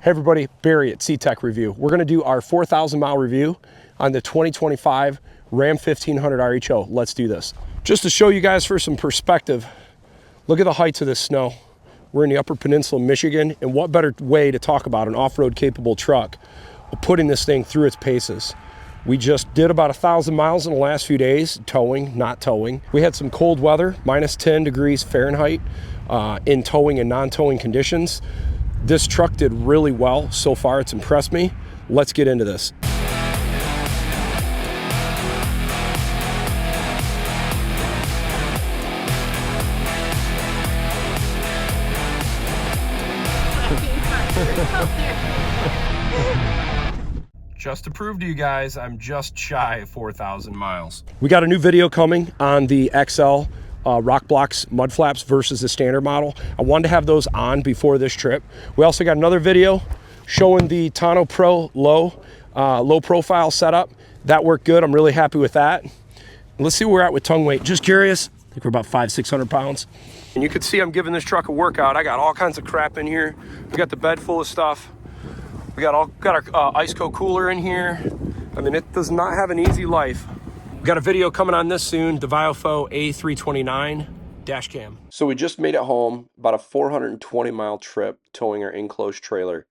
Hey everybody, Barry at CTech-review. We're gonna do our 4,000 mile review on the 2025 Ram 1500 RHO. Let's do this. Just to show you guys for some perspective, look at the heights of this snow. We're in the Upper Peninsula of Michigan, and what better way to talk about an off-road capable truck of putting this thing through its paces. We just did about 1,000 miles in the last few days, towing, not towing. We had some cold weather, minus 10 degrees Fahrenheit in towing and non-towing conditions. This truck did really well so far. It's impressed me. Let's get into this. Just to prove to you guys, I'm just shy of 4,000 miles. We got a new video coming on the XL Rock Blocks mud flaps versus the standard model. I wanted to have those on before this trip. We also got another video showing the Tonneau Pro low profile setup. That worked good. I'm really happy with that. Let's see where we're at with tongue weight. Just curious. I think we're about 500-600 pounds. And you can see I'm giving this truck a workout. I got all kinds of crap in here. We got the bed full of stuff. We got our ice cold cooler in here. I mean, it does not have an easy life. Got a video coming on this soon, the Viofo A329 dash cam. So we just made it home, about a 420 mile trip towing our enclosed trailer.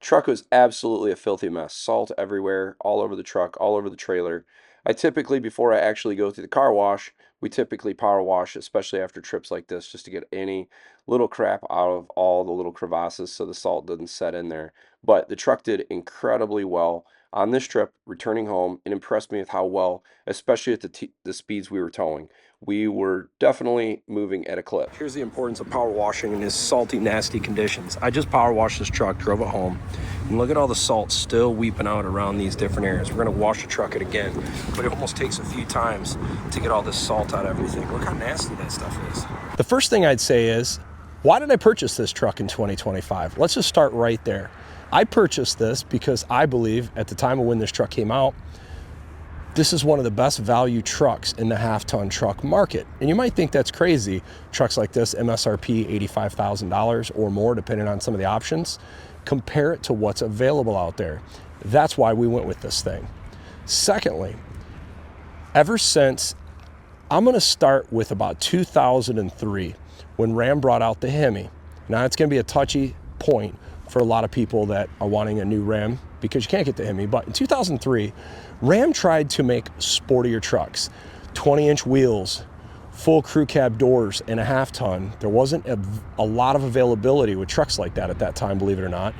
Truck was absolutely a filthy mess. Salt everywhere, all over the truck, all over the trailer. I typically, before I actually go through the car wash, we typically power wash, especially after trips like this, just to get any little crap out of all the little crevasses so the salt doesn't set in there. But the truck did incredibly well on this trip, returning home. It impressed me with how well, especially at the speeds we were towing. We were definitely moving at a clip. Here's the importance of power washing in these salty, nasty conditions. I just power washed this truck, drove it home, and look at all the salt still weeping out around these different areas. We're gonna wash the truck again, but it almost takes a few times to get all this salt out of everything. Look how nasty that stuff is. The first thing I'd say is, why did I purchase this truck in 2025? Let's just start right there. I purchased this because I believe at the time of when this truck came out, this is one of the best value trucks in the half-ton truck market. And you might think that's crazy. Trucks like this, MSRP $85,000 or more, depending on some of the options. Compare it to what's available out there. That's why we went with this thing. Secondly, ever since, I'm gonna start with about 2003, when Ram brought out the Hemi. Now it's gonna be a touchy point for a lot of people that are wanting a new Ram because you can't get the Hemi, but in 2003, Ram tried to make sportier trucks, 20-inch wheels, full crew cab doors, and a half-ton. There wasn't a lot of availability with trucks like that at that time, believe it or not.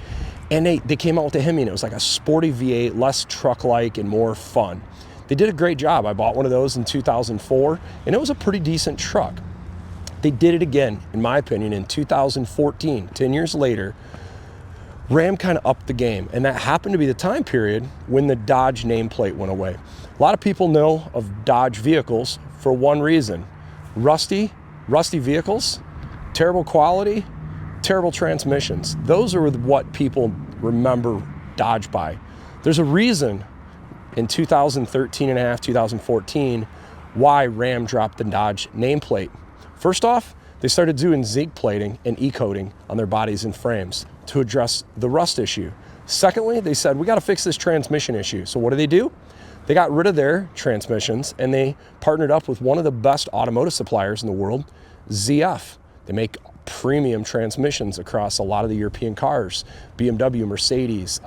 And they came out with the Hemi, and it was like a sporty V8, less truck-like and more fun. They did a great job. I bought one of those in 2004, and it was a pretty decent truck. They did it again, in my opinion, in 2014, 10 years later. Ram kind of upped the game, and that happened to be the time period when the Dodge nameplate went away. A lot of people know of Dodge vehicles for one reason: rusty vehicles, terrible quality, terrible transmissions. Those are what people remember Dodge by. There's a reason in 2013 and a half, 2014, why Ram dropped the Dodge nameplate. First off, they started doing zinc plating and e-coating on their bodies and frames to address the rust issue. Secondly, they said, we got to fix this transmission issue. So what do? They got rid of their transmissions and they partnered up with one of the best automotive suppliers in the world, ZF. They make premium transmissions across a lot of the European cars, BMW, Mercedes,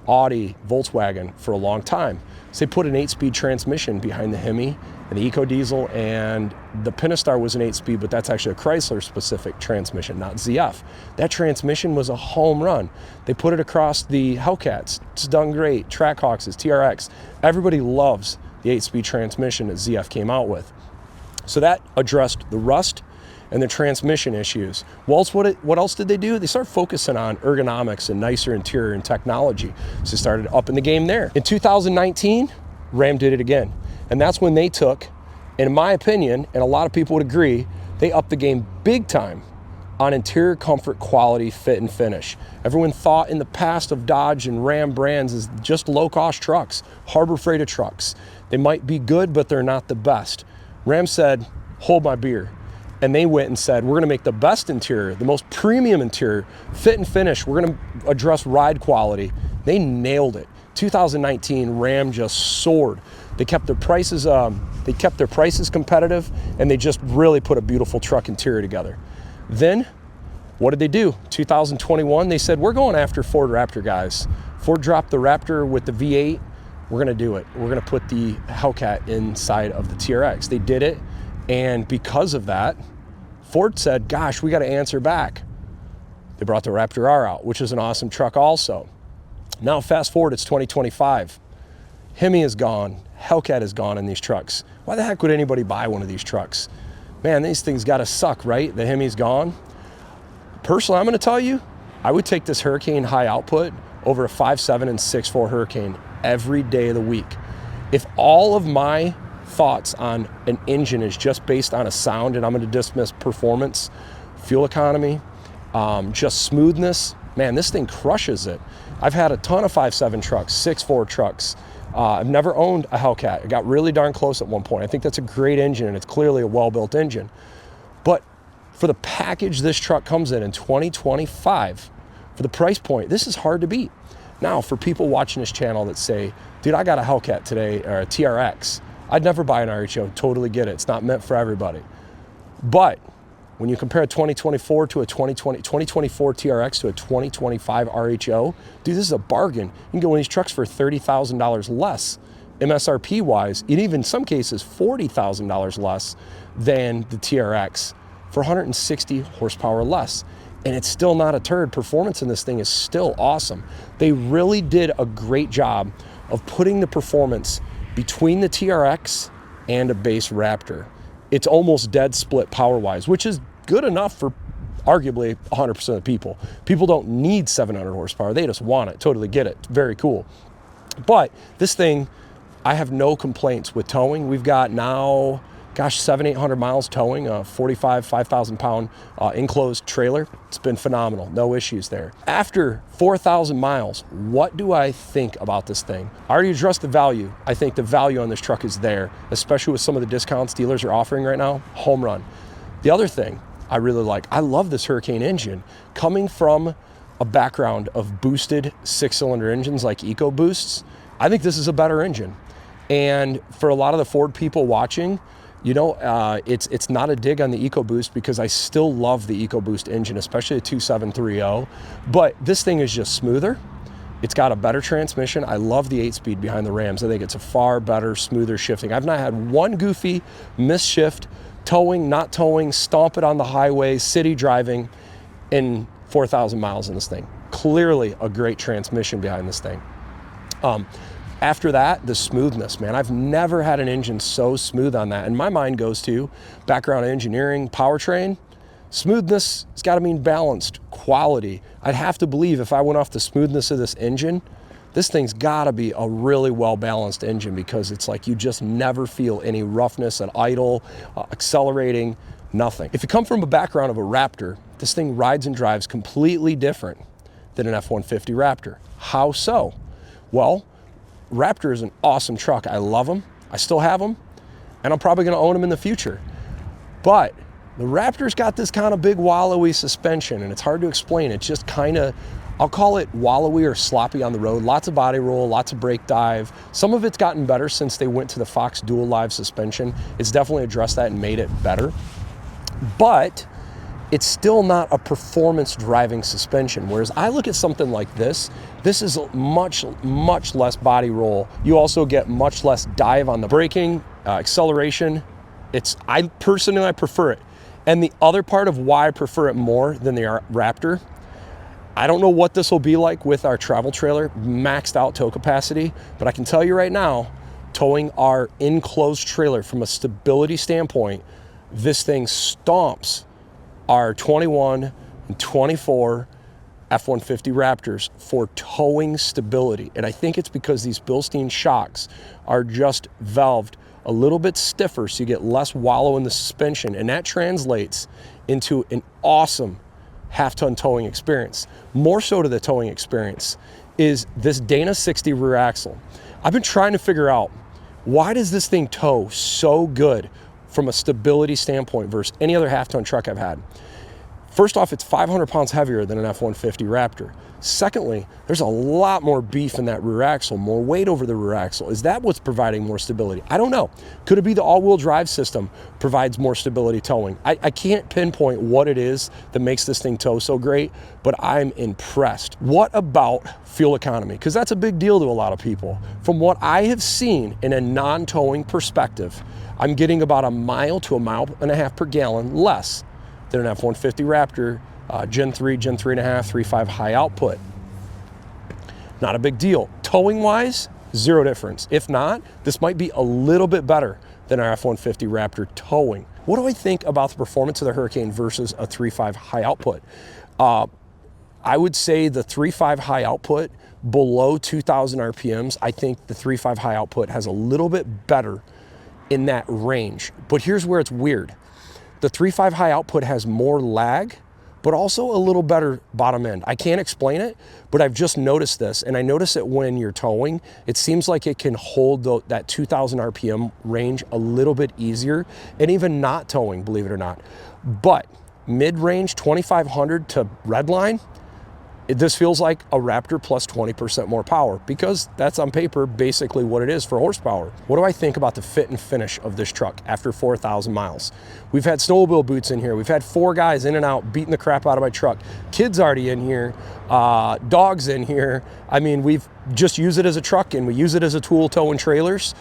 Audi, Volkswagen for a long time. So they put an 8-speed transmission behind the Hemi and the EcoDiesel, and the Pentastar was an 8-speed, but that's actually a Chrysler-specific transmission, not ZF. That transmission was a home run. They put it across the Hellcats. It's done great. Trackhawks, TRX. Everybody loves the 8-speed transmission that ZF came out with. So that addressed the rust and the transmission issues. Well, what else did they do? They started focusing on ergonomics and nicer interior and technology. So they started upping the game there. In 2019, Ram did it again. And that's when they took, in my opinion, and a lot of people would agree, they upped the game big time on interior comfort, quality, fit, and finish. Everyone thought in the past of Dodge and Ram brands as just low-cost trucks, harbor freighter trucks. They might be good, but they're not the best. Ram said, hold my beer. and they went and said, we're gonna make the best interior, the most premium interior, fit and finish. We're gonna address ride quality. They nailed it. 2019, Ram just soared. They kept their prices competitive, and they just really put a beautiful truck interior together. Then, what did they do? 2021, they said, we're going after Ford Raptor, guys. Ford dropped the Raptor with the V8. We're gonna do it. We're gonna put the Hellcat inside of the TRX. They did it, and because of that, Ford said, gosh, we gotta answer back. They brought the Raptor R out, which is an awesome truck also. Now fast forward, it's 2025. Hemi is gone, Hellcat is gone in these trucks. Why the heck would anybody buy one of these trucks? Man, these things gotta suck, right? The Hemi's gone. Personally, I'm gonna tell you, I would take this Hurricane high output over a 5.7 and 6.4 Hurricane every day of the week. If all of my thoughts on an engine is just based on a sound, and I'm gonna dismiss performance, fuel economy, just smoothness, man, this thing crushes it. I've had a ton of 5.7 trucks, 6.4 trucks. I've never owned a Hellcat. It got really darn close at one point. I think that's a great engine, and it's clearly a well-built engine. But for the package this truck comes in 2025, for the price point, this is hard to beat. Now, for people watching this channel that say, dude, I got a Hellcat today, or a TRX, I'd never buy an RHO, totally get it. It's not meant for everybody. But when you compare a 2024 to a 2024 TRX to a 2025 RHO, dude, this is a bargain. You can get one of these trucks for $30,000 less, MSRP wise, and even in some cases $40,000 less than the TRX for 160 horsepower less. And it's still not a turd. Performance in this thing is still awesome. They really did a great job of putting the performance between the TRX and a base Raptor. It's almost dead split power-wise, which is good enough for arguably 100% of the people. People don't need 700 horsepower. They just want it. Totally get it. Very cool. But this thing, I have no complaints with towing. We've got now, gosh, 700-800 miles towing, a 5,000 pound enclosed trailer. It's been phenomenal. No issues there. After 4,000 miles, what do I think about this thing? I already addressed the value. I think the value on this truck is there, especially with some of the discounts dealers are offering right now. Home run. The other thing I really like, I love this Hurricane engine. Coming from a background of boosted 6-cylinder engines like EcoBoosts, I think this is a better engine. And for a lot of the Ford people watching, you know, it's not a dig on the EcoBoost, because I still love the EcoBoost engine, especially the 2730, but this thing is just smoother. It's got a better transmission. I love the 8-speed behind the Rams. I think it's a far better, smoother shifting. I've not had one goofy misshift, towing, not towing, stomp it on the highway, city driving in 4,000 miles in this thing. Clearly a great transmission behind this thing. After that, the smoothness, man. I've never had an engine so smooth on that. And my mind goes to background engineering, powertrain. Smoothness has got to mean balanced, quality. I'd have to believe if I went off the smoothness of this engine, this thing's got to be a really well-balanced engine, because it's like you just never feel any roughness at idle, accelerating, nothing. If you come from a background of a Raptor, this thing rides and drives completely different than an F-150 Raptor. How so? Well, Raptor is an awesome truck. I love them. I still have them, and I'm probably going to own them in the future. But the Raptor's got this kind of big wallowy suspension, and it's hard to explain. It's just kind of, I'll call it wallowy or sloppy on the road. Lots of body roll, lots of brake dive. Some of it's gotten better since they went to the Fox Dual Live suspension. It's definitely addressed that and made it better. But it's still not a performance driving suspension. Whereas I look at something like this is much, much less body roll. You also get much less dive on the braking, acceleration. I personally prefer it. And the other part of why I prefer it more than the Raptor, I don't know what this will be like with our travel trailer, maxed out tow capacity, but I can tell you right now, towing our enclosed trailer from a stability standpoint, this thing stomps our 21 and 24 F-150 Raptors for towing stability. And I think it's because these Bilstein shocks are just valved a little bit stiffer, so you get less wallow in the suspension, and that translates into an awesome half-ton towing experience. More so to the towing experience is this Dana 60 rear axle. I've been trying to figure out, why does this thing tow so good from a stability standpoint versus any other half-ton truck I've had. First off, it's 500 pounds heavier than an F-150 Raptor. Secondly, there's a lot more beef in that rear axle, more weight over the rear axle. Is that what's providing more stability? I don't know. Could it be the all-wheel drive system provides more stability towing? I can't pinpoint what it is that makes this thing tow so great, but I'm impressed. What about fuel economy? Because that's a big deal to a lot of people. From what I have seen in a non-towing perspective, I'm getting about 1 mile to 1.5 miles per gallon less than an F-150 Raptor, Gen 3, Gen 3.5, 3.5 high output. Not a big deal. Towing wise, zero difference. If not, this might be a little bit better than our F-150 Raptor towing. What do I think about the performance of the Hurricane versus a 3.5 high output? I would say the 3.5 high output below 2,000 RPMs, I think the 3.5 high output has a little bit better in that range. But here's where it's weird. The 3.5 high output has more lag, but also a little better bottom end. I can't explain it, but I've just noticed this, and I notice it when you're towing. It seems like it can hold that 2,000 RPM range a little bit easier, and even not towing, believe it or not. But mid-range, 2,500 to redline, this feels like a Raptor plus 20% more power, because that's on paper basically what it is for horsepower. What do I think about the fit and finish of this truck after 4,000 miles? We've had snowmobile boots in here. We've had 4 guys in and out beating the crap out of my truck. Kids already in here, dogs in here. I mean, we've just used it as a truck and we use it as a tool towing trailers.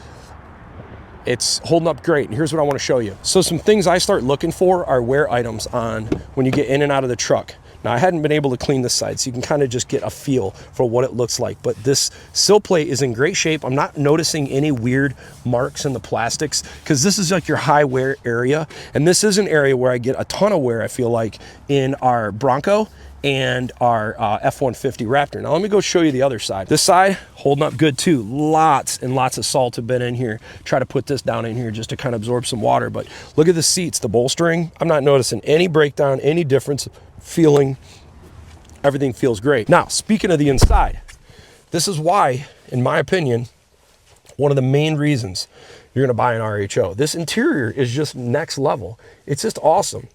It's holding up great. And here's what I want to show you. So some things I start looking for are wear items on when you get in and out of the truck. Now, I hadn't been able to clean this side, so you can kind of just get a feel for what it looks like. But this sill plate is in great shape. I'm not noticing any weird marks in the plastics, because this is like your high wear area. And this is an area where I get a ton of wear, I feel like, in our Bronco and our F-150 Raptor. Now, let me go show you the other side. This side, holding up good too. Lots and lots of salt have been in here. Try to put this down in here just to kind of absorb some water. But look at the seats, the bolstering. I'm not noticing any breakdown, any difference feeling. Everything feels great. Now, speaking of the inside, this is why, in my opinion, one of the main reasons you're gonna buy an RHO. This interior is just next level. It's just awesome.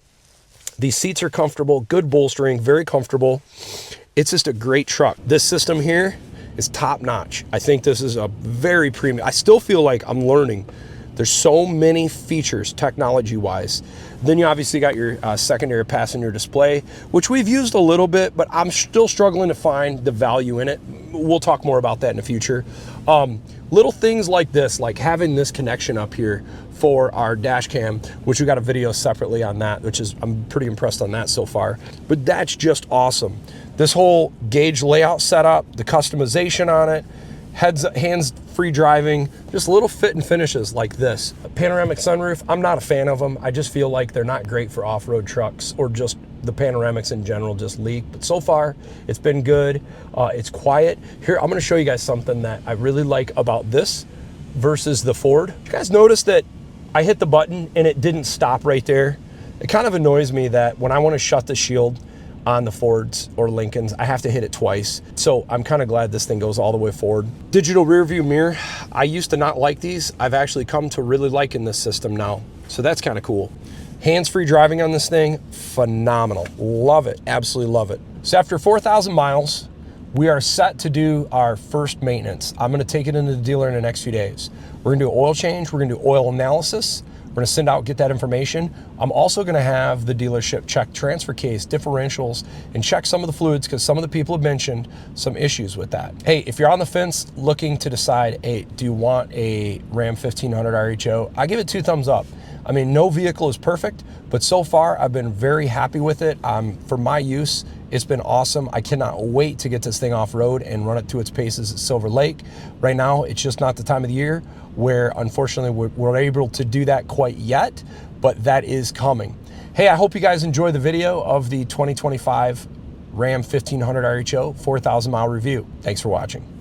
These seats are comfortable, good bolstering, very comfortable. It's just a great truck. This system here is top notch. I think this is a very premium. I still feel like I'm learning. There's so many features technology-wise. Then you obviously got your secondary passenger display, which we've used a little bit, but I'm still struggling to find the value in it. We'll talk more about that in the future. Little things like this, like having this connection up here for our dash cam, which we got a video separately on that, which is, I'm pretty impressed on that so far, but that's just awesome. This whole gauge layout setup, the customization on it, hands-free driving, just little fit and finishes like this. A panoramic sunroof, I'm not a fan of them. I just feel like they're not great for off-road trucks, or just the panoramics in general just leak. But so far, it's been good. It's quiet. Here, I'm gonna show you guys something that I really like about this versus the Ford. You guys notice that I hit the button and it didn't stop right there? It kind of annoys me that when I wanna shut the shield on the Fords or Lincolns, I have to hit it twice. So I'm kind of glad this thing goes all the way forward. Digital rear view mirror. I used to not like these. I've actually come to really liking this system now. So that's kind of cool. Hands-free driving on this thing, phenomenal. Love it, absolutely love it. So after 4,000 miles, we are set to do our first maintenance. I'm gonna take it into the dealer in the next few days. We're gonna do oil change, we're gonna do oil analysis, we're gonna send out, get that information. I'm also gonna have the dealership check transfer case, differentials, and check some of the fluids, because some of the people have mentioned some issues with that. Hey, if you're on the fence looking to decide, hey, do you want a Ram 1500 RHO? I give it 2 thumbs up. I mean, no vehicle is perfect, but so far I've been very happy with it. For my use, it's been awesome. I cannot wait to get this thing off road and run it to its paces at Silver Lake. Right now, it's just not the time of the year where, unfortunately, we're able to do that quite yet, but that is coming. Hey, I hope you guys enjoy the video of the 2025 Ram 1500 RHO 4,000 mile review. Thanks for watching.